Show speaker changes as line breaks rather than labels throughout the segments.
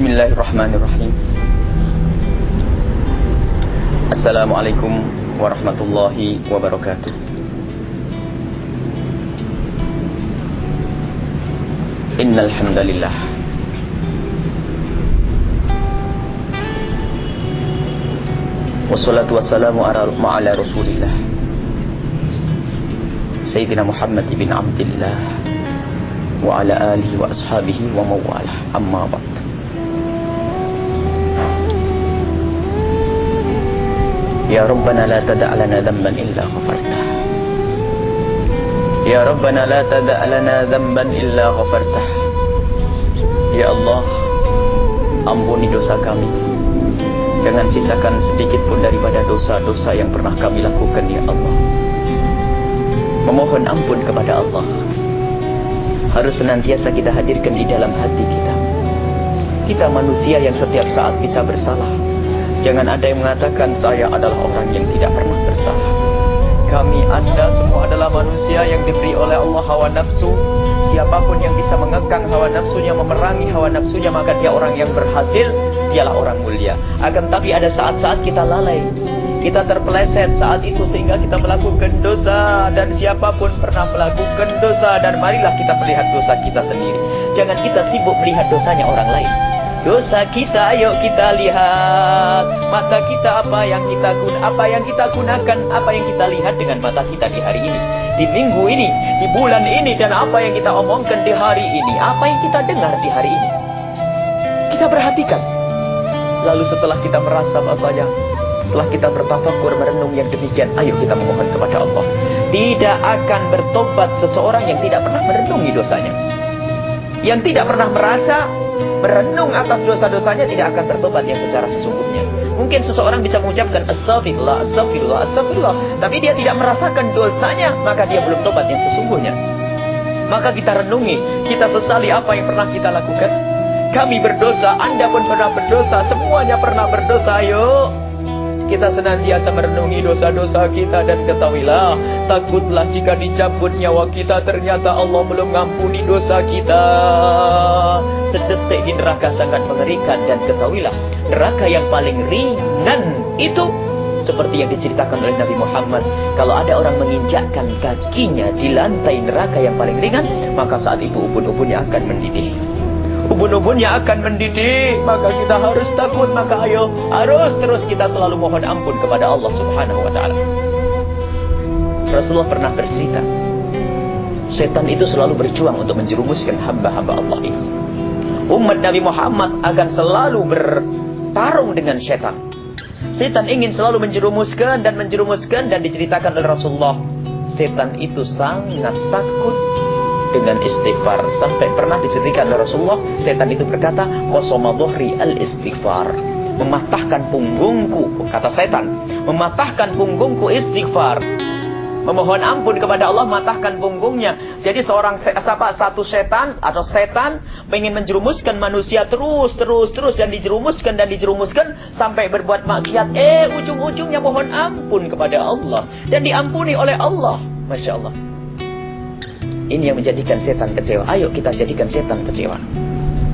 Bismillahirrahmanirrahim. Assalamualaikum warahmatullahi wabarakatuh. Innal hamdalillah wassalatu wassalamu ala rasulillah Sayyidina Muhammad ibn Abdillah wa ala alihi wa ashabihi wa mawalah, amma ba'd. Ya Rabbana la tada' lana dhanban illa ghafartah. Ya Rabbana la tada' lana dhanban illa ghafartah. Ya Allah, ampuni dosa kami. Jangan sisakan sedikit pun daripada dosa-dosa yang pernah kami lakukan, ya Allah. Memohon ampun kepada Allah harus senantiasa kita hadirkan di dalam hati kita. Kita manusia yang setiap saat bisa bersalah. Jangan ada yang mengatakan saya adalah orang yang tidak pernah bersalah. Kami, Anda semua adalah manusia yang diberi oleh Allah hawa nafsu. Siapapun yang bisa mengekang hawa nafsunya, memerangi hawa nafsunya, maka dia orang yang berhasil, dialah orang mulia. Akan tapi ada saat-saat kita lalai, kita terpeleset saat itu sehingga kita melakukan dosa. Dan siapapun pernah melakukan dosa, dan marilah kita melihat dosa kita sendiri. Jangan kita sibuk melihat dosanya orang lain. Dosa kita, ayo kita lihat. Mata kita apa yang kita gunakan, apa yang kita lihat dengan mata kita di hari ini, di minggu ini, di bulan ini, dan apa yang kita omongkan di hari ini, apa yang kita dengar di hari ini. Kita perhatikan. Lalu setelah kita merasa bahwasanya, setelah kita bertafakur merenung yang demikian, ayo kita memohon kepada Allah. Tidak akan bertobat seseorang yang tidak pernah merenungi dosanya. Yang tidak pernah merasa merenung atas dosa-dosanya tidak akan bertobat yang secara sesungguhnya. Mungkin seseorang bisa mengucapkan astagfirullah, astagfirullah, astagfirullah, tapi dia tidak merasakan dosanya, maka dia belum tobat yang sesungguhnya. Maka kita renungi, kita sesali apa yang pernah kita lakukan. Kami berdosa, Anda pun pernah berdosa, semuanya pernah berdosa. Ayo kita senantiasa merenungi dosa-dosa kita, dan ketahuilah, takutlah jika dicabut nyawa kita ternyata Allah belum mengampuni dosa kita. Sedetik di neraka sangat mengerikan, dan ketahuilah neraka yang paling ringan itu seperti yang diceritakan oleh Nabi Muhammad. Kalau ada orang menginjakkan kakinya di lantai neraka yang paling ringan, maka saat itu ubun-ubunnya akan mendidih. Ubun-ubunnya akan mendidih, maka kita harus takut. Maka ayo, harus terus kita selalu mohon ampun kepada Allah Subhanahu wa ta'ala. Rasulullah pernah bercerita, setan itu selalu berjuang untuk menjerumuskan hamba-hamba Allah ini. Umat Nabi Muhammad akan selalu bertarung dengan setan. Setan ingin selalu menjerumuskan, dan diceritakan oleh Rasulullah, setan itu sangat takut dengan istighfar. Sampai pernah diceritakan oleh Rasulullah, setan itu berkata, qasama dhuhri al-istighfar. Mematahkan punggungku, kata setan, mematahkan punggungku istighfar. Memohon ampun kepada Allah, matahkan punggungnya. Jadi satu setan atau setan ingin menjerumuskan manusia terus dan dijerumuskan sampai berbuat maksiat. Ujung-ujungnya mohon ampun kepada Allah dan diampuni oleh Allah. Masya Allah. Ini yang menjadikan setan kecewa. Ayo kita jadikan setan kecewa.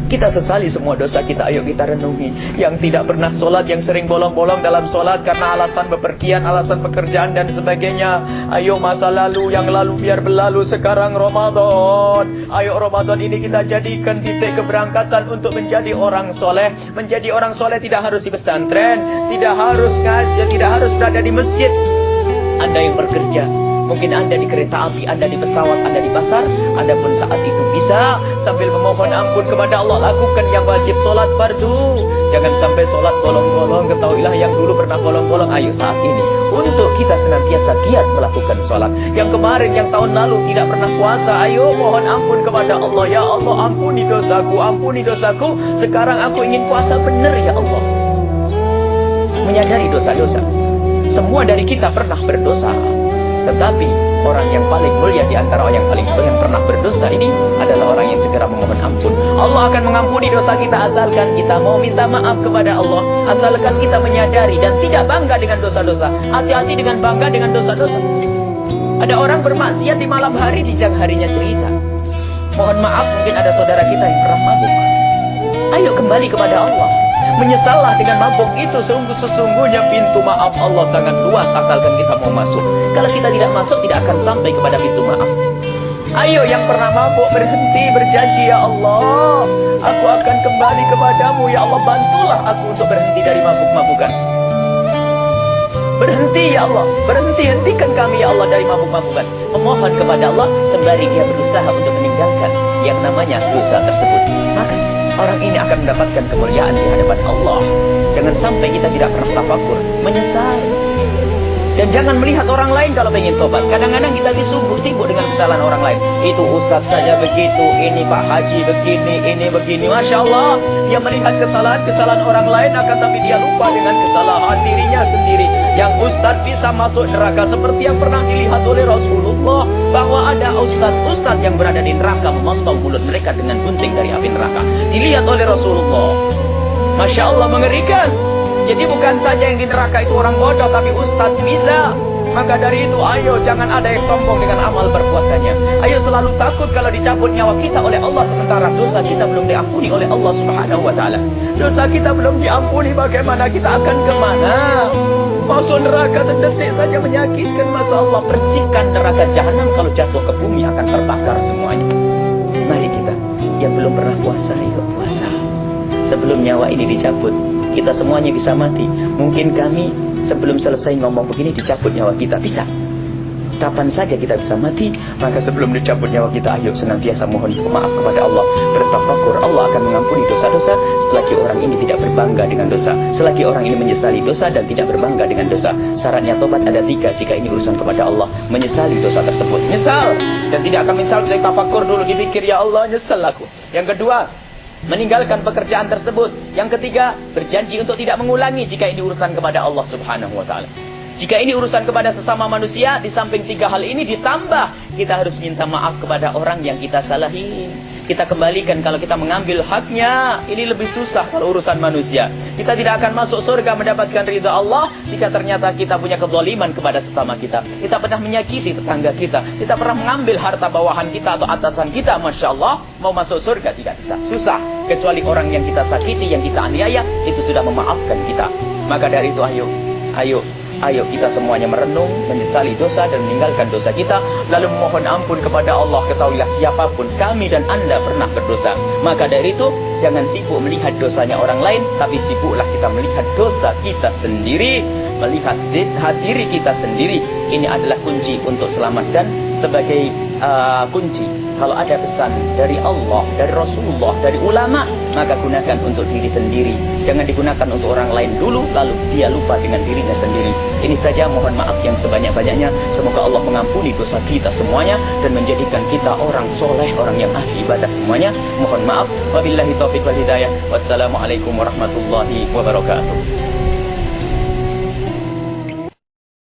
Kita sesali semua dosa kita, ayo kita renungi. Yang tidak pernah sholat, yang sering bolong-bolong dalam sholat karena alasan bepergian, alasan pekerjaan dan sebagainya. Ayo masa lalu, yang lalu biar berlalu. Sekarang Ramadan. Ayo Ramadan ini kita jadikan titik keberangkatan untuk menjadi orang soleh. Menjadi orang soleh tidak harus di pesantren, tidak harus ngaji, tidak harus berada di masjid. Anda yang bekerja, mungkin Anda di kereta api, Anda di pesawat, Anda di pasar, Anda pun saat itu bisa sambil memohon ampun kepada Allah, lakukan yang wajib, sholat fardu. Jangan sampai sholat bolong-bolong. Ketahuilah yang dulu pernah bolong-bolong, ayo saat ini untuk kita senantiasa giat melakukan sholat. Yang kemarin, yang tahun lalu tidak pernah puasa, ayo mohon ampun kepada Allah. Ya Allah, ampuni dosaku, ampuni dosaku. Sekarang aku ingin puasa benar ya Allah. Menyadari dosa-dosa. Semua dari kita pernah berdosa. Tetapi orang yang paling mulia di antara orang yang paling mulia yang pernah berdosa ini adalah orang yang segera memohon ampun. Allah akan mengampuni dosa kita asalkan kita mau minta maaf kepada Allah. Asalkan kita menyadari dan tidak bangga dengan dosa-dosa. Hati-hati dengan bangga dengan dosa-dosa. Ada orang bermaksiat di malam hari, di siang harinya cerita. Mohon maaf, mungkin ada saudara kita yang pernah mabuk. Ayo kembali kepada Allah. Menyesallah dengan mabuk itu. Sesungguhnya pintu maaf Allah sangat luas asalkan kita mau masuk. Kalau kita tidak masuk, tidak akan sampai kepada pintu maaf. Ayo yang pernah mabuk berhenti, berjanji, ya Allah, aku akan kembali kepadamu. Ya Allah, bantulah aku untuk berhenti dari mabuk-mabukan. Berhenti, ya Allah, hentikan kami, ya Allah, dari mabuk-mabukan. Memohon kepada Allah sembari dia berusaha untuk meninggalkan yang namanya dosa tersebut. Maka orang ini akan mendapatkan kemuliaan di hadapan Allah. Jangan sampai kita tidak pernah tafakur, menyesal. Dan jangan melihat orang lain kalau ingin tobat. Kadang-kadang kita sibuk dengan kesalahan orang lain. Itu ustaz saja begitu, ini Pak Haji begini, ini begini. Masya Allah, dia melihat kesalahan orang lain, akan tapi dia lupa dengan kesalahan dirinya sendiri. Yang ustaz bisa masuk neraka seperti yang pernah dilihat oleh Rasulullah, bahwa ada ustaz yang berada di neraka memotong mulut mereka dengan gunting dari api neraka. Dilihat oleh Rasulullah. Masya Allah, mengerikan. Jadi bukan saja yang di neraka itu orang bodoh, tapi ustaz bisa. Maka dari itu, ayo jangan ada yang sombong dengan amal perbuatannya. Ayo selalu takut kalau dicabut nyawa kita oleh Allah, sementara dosa kita belum diampuni oleh Allah Subhanahu wa Ta'ala. Dosa kita belum diampuni, bagaimana kita akan kemana? Masuk neraka sedetik saja menyakitkan. Masa Allah, percikan neraka jahanam kalau jatuh ke bumi akan terbakar semuanya. Mari kita yang belum pernah puasa, yuk puasa. Sebelum nyawa ini dicabut, kita semuanya bisa mati. Mungkin kami sebelum selesai ngomong begini dicabut nyawa kita. Bisa. Kapan saja kita bisa mati. Maka sebelum dicabut nyawa kita, ayo senantiasa mohon maaf kepada Allah. Bertafakur, Allah akan mengampuni dosa-dosa selagi orang ini tidak berbangga dengan dosa. Selagi orang ini menyesali dosa dan tidak berbangga dengan dosa. Syaratnya tobat ada 3 jika ini urusan kepada Allah. Menyesali dosa tersebut. Nyesal. Dan tidak akan menyesal dari tafakur dulu, dipikir, ya Allah nyesal aku. Yang kedua, meninggalkan pekerjaan tersebut. Yang ketiga, berjanji untuk tidak mengulangi jika ini urusan kepada Allah Subhanahu wa Ta'ala. Jika ini urusan kepada sesama manusia, di samping 3 hal ini ditambah, kita harus minta maaf kepada orang yang kita salahin. Kita kembalikan kalau kita mengambil haknya. Ini lebih susah kalau urusan manusia. Kita tidak akan masuk surga mendapatkan ridha Allah jika ternyata kita punya kezaliman kepada sesama kita. Kita pernah menyakiti tetangga kita. Kita pernah mengambil harta bawahan kita atau atasan kita. Masya Allah, mau masuk surga tidak bisa. Susah. Kecuali orang yang kita sakiti, yang kita aniaya, itu sudah memaafkan kita. Maka dari itu, ayo kita semuanya merenung, menyesali dosa dan meninggalkan dosa kita, lalu memohon ampun kepada Allah. Ketahuilah siapapun kami dan Anda pernah berdosa. Maka dari itu, jangan sibuk melihat dosanya orang lain, tapi sibuklah kita melihat dosa kita sendiri, melihat diri kita sendiri. Ini adalah kunci untuk selamat. Dan sebagai kunci, kalau ada pesan dari Allah, dari Rasulullah, dari ulama, maka gunakan untuk diri sendiri. Jangan digunakan untuk orang lain dulu, lalu dia lupa dengan dirinya sendiri. Ini saja, mohon maaf yang sebanyak-banyaknya. Semoga Allah mengampuni dosa kita semuanya dan menjadikan kita orang soleh, orang yang ahli ibadah semuanya. Mohon maaf. Wabillahi taufiq wal hidayah. Wassalamualaikum warahmatullahi wabarakatuh.